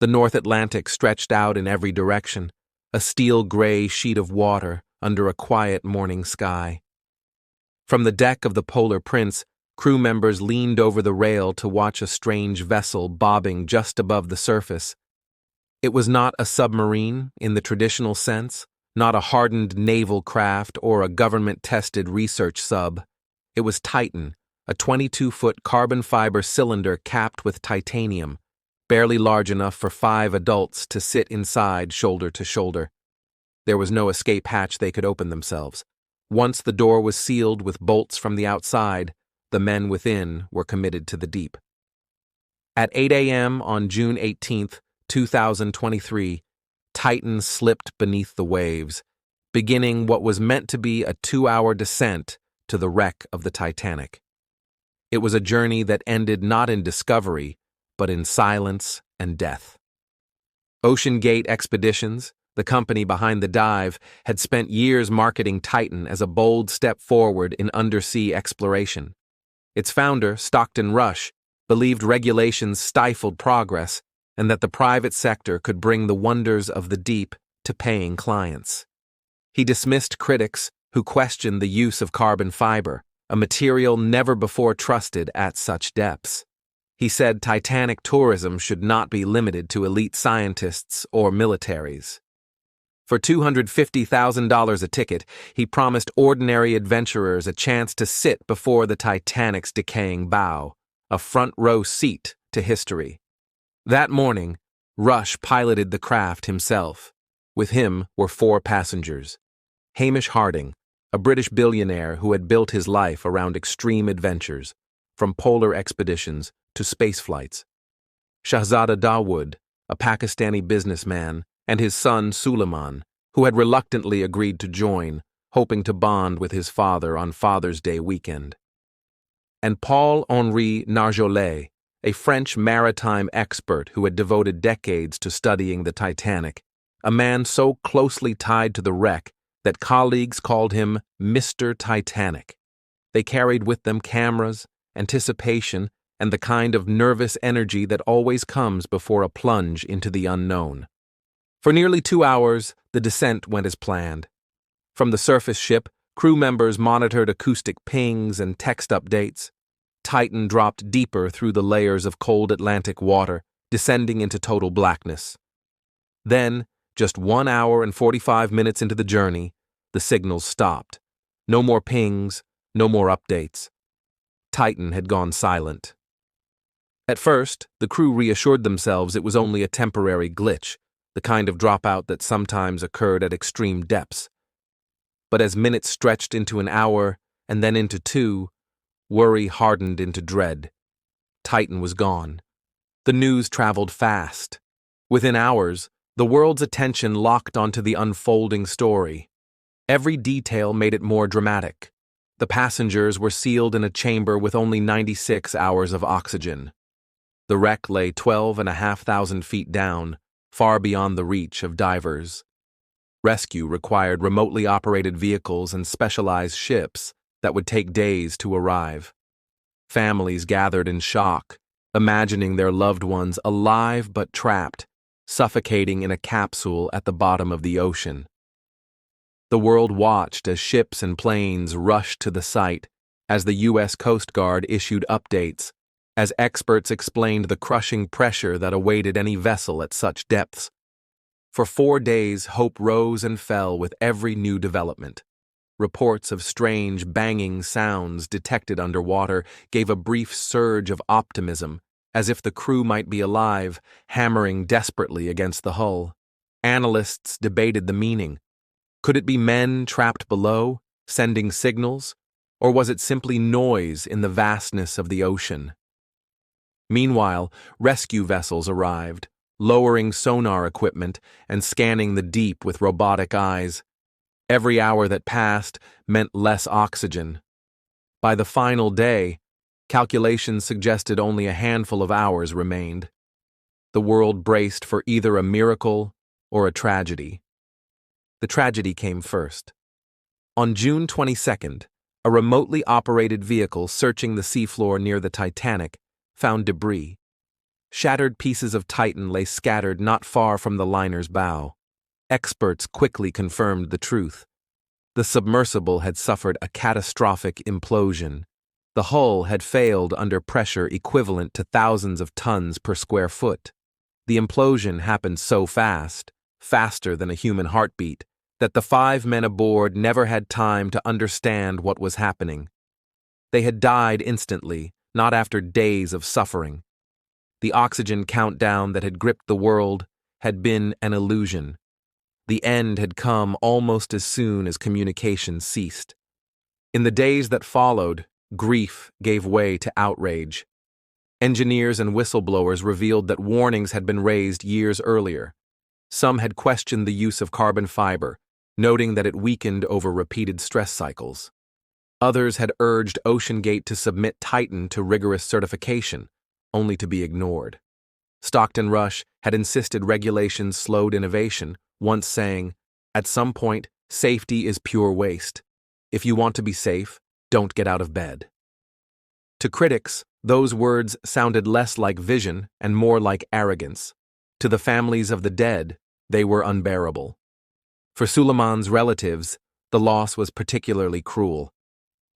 The North Atlantic stretched out in every direction, a steel-gray sheet of water under a quiet morning sky. From the deck of the Polar Prince, crew members leaned over the rail to watch a strange vessel bobbing just above the surface. It was not a submarine in the traditional sense, not a hardened naval craft or a government-tested research sub. It was Titan, a 22-foot carbon fiber cylinder capped with titanium, barely large enough for 5 adults to sit inside shoulder to shoulder. There was no escape hatch they could open themselves. Once the door was sealed with bolts from the outside, the men within were committed to the deep. At 8 a.m. on June 18, 2023, Titan slipped beneath the waves, beginning what was meant to be a 2-hour descent to the wreck of the Titanic. It was a journey that ended not in discovery, but in silence and death. Ocean Gate Expeditions, the company behind the dive, had spent years marketing Titan as a bold step forward in undersea exploration. Its founder, Stockton Rush, believed regulations stifled progress and that the private sector could bring the wonders of the deep to paying clients. He dismissed critics who questioned the use of carbon fiber, a material never before trusted at such depths. He said Titanic tourism should not be limited to elite scientists or militaries. For $250,000 a ticket, he promised ordinary adventurers a chance to sit before the Titanic's decaying bow, a front-row seat to history. That morning, Rush piloted the craft himself. With him were 4 passengers. Hamish Harding, a British billionaire who had built his life around extreme adventures, from polar expeditions to space flights. Shahzada Dawood, a Pakistani businessman, and his son Suleiman, who had reluctantly agreed to join, hoping to bond with his father on Father's Day weekend. And Paul-Henri Narjolet, a French maritime expert who had devoted decades to studying the Titanic, a man so closely tied to the wreck that colleagues called him Mr. Titanic. They carried with them cameras, anticipation, and the kind of nervous energy that always comes before a plunge into the unknown. For nearly 2 hours, the descent went as planned. From the surface ship, crew members monitored acoustic pings and text updates. Titan dropped deeper through the layers of cold Atlantic water, descending into total blackness. Then, just 1 hour and 45 minutes into the journey, the signals stopped. No more pings, no more updates. Titan had gone silent. At first, the crew reassured themselves it was only a temporary glitch, the kind of dropout that sometimes occurred at extreme depths. But as minutes stretched into an hour and then into 2, worry hardened into dread. Titan was gone. The news traveled fast. Within hours, the world's attention locked onto the unfolding story. Every detail made it more dramatic. The passengers were sealed in a chamber with only 96 hours of oxygen. The wreck lay 12,500 feet down, far beyond the reach of divers. Rescue required remotely operated vehicles and specialized ships that would take days to arrive. Families gathered in shock, imagining their loved ones alive but trapped, suffocating in a capsule at the bottom of the ocean. The world watched as ships and planes rushed to the site, as the U.S. Coast Guard issued updates, as experts explained the crushing pressure that awaited any vessel at such depths. For 4 days, hope rose and fell with every new development. Reports of strange, banging sounds detected underwater gave a brief surge of optimism, as if the crew might be alive, hammering desperately against the hull. Analysts debated the meaning. Could it be men trapped below, sending signals, or was it simply noise in the vastness of the ocean? Meanwhile, rescue vessels arrived, lowering sonar equipment and scanning the deep with robotic eyes. Every hour that passed meant less oxygen. By the final day, calculations suggested only a handful of hours remained. The world braced for either a miracle or a tragedy. The tragedy came first. On June 22nd, a remotely operated vehicle searching the seafloor near the Titanic found debris. Shattered pieces of Titan lay scattered not far from the liner's bow. Experts quickly confirmed the truth. The submersible had suffered a catastrophic implosion. The hull had failed under pressure equivalent to thousands of tons per square foot. The implosion happened so fast, faster than a human heartbeat, that the 5 men aboard never had time to understand what was happening. They had died instantly, not after days of suffering. The oxygen countdown that had gripped the world had been an illusion. The end had come almost as soon as communication ceased. In the days that followed, grief gave way to outrage. Engineers and whistleblowers revealed that warnings had been raised years earlier. Some had questioned the use of carbon fiber, noting that it weakened over repeated stress cycles. Others had urged OceanGate to submit Titan to rigorous certification, only to be ignored. Stockton Rush had insisted regulations slowed innovation, once saying, "At some point, safety is pure waste. If you want to be safe, don't get out of bed." To critics, those words sounded less like vision and more like arrogance. To the families of the dead, they were unbearable. For Suleiman's relatives, the loss was particularly cruel.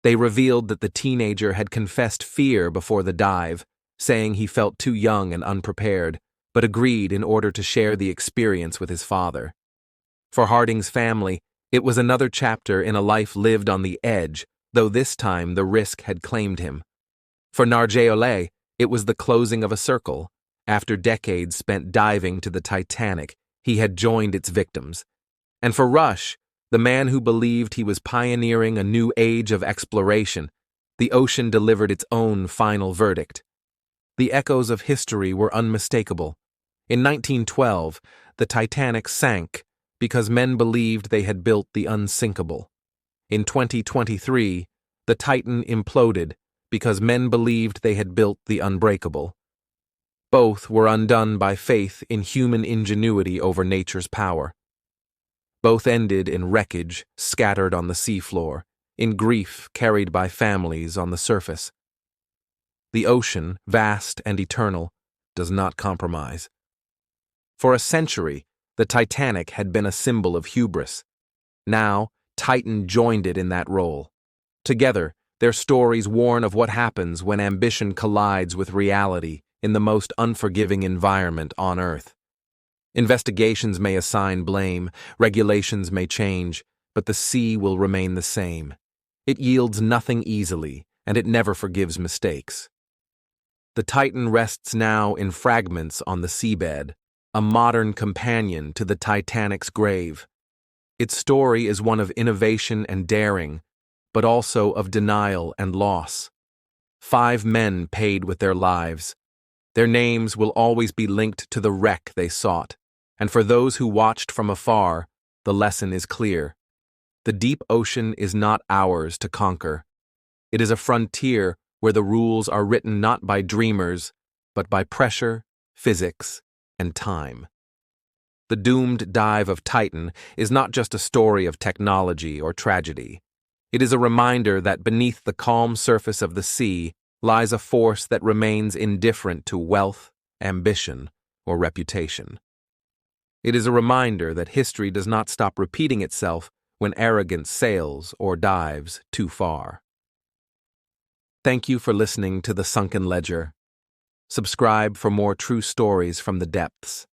They revealed that the teenager had confessed fear before the dive, saying he felt too young and unprepared, but agreed in order to share the experience with his father. For Harding's family, it was another chapter in a life lived on the edge, though this time the risk had claimed him. For Nargeolet, it was the closing of a circle. After decades spent diving to the Titanic, he had joined its victims. And for Rush, the man who believed he was pioneering a new age of exploration, the ocean delivered its own final verdict. The echoes of history were unmistakable. In 1912, the Titanic sank because men believed they had built the unsinkable. In 2023, the Titan imploded because men believed they had built the unbreakable. Both were undone by faith in human ingenuity over nature's power. Both ended in wreckage scattered on the seafloor, in grief carried by families on the surface. The ocean, vast and eternal, does not compromise. For a century, the Titanic had been a symbol of hubris. Now, Titan joined it in that role. Together, their stories warn of what happens when ambition collides with reality in the most unforgiving environment on Earth. Investigations may assign blame, regulations may change, but the sea will remain the same. It yields nothing easily, and it never forgives mistakes. The Titan rests now in fragments on the seabed, a modern companion to the Titanic's grave. Its story is one of innovation and daring, but also of denial and loss. 5 men paid with their lives. Their names will always be linked to the wreck they sought, and for those who watched from afar, the lesson is clear. The deep ocean is not ours to conquer. It is a frontier where the rules are written not by dreamers, but by pressure, physics, and time. The doomed dive of Titan is not just a story of technology or tragedy. It is a reminder that beneath the calm surface of the sea lies a force that remains indifferent to wealth, ambition, or reputation. It is a reminder that history does not stop repeating itself when arrogance sails or dives too far. Thank you for listening to The Sunken Ledger. Subscribe for more true stories from the depths.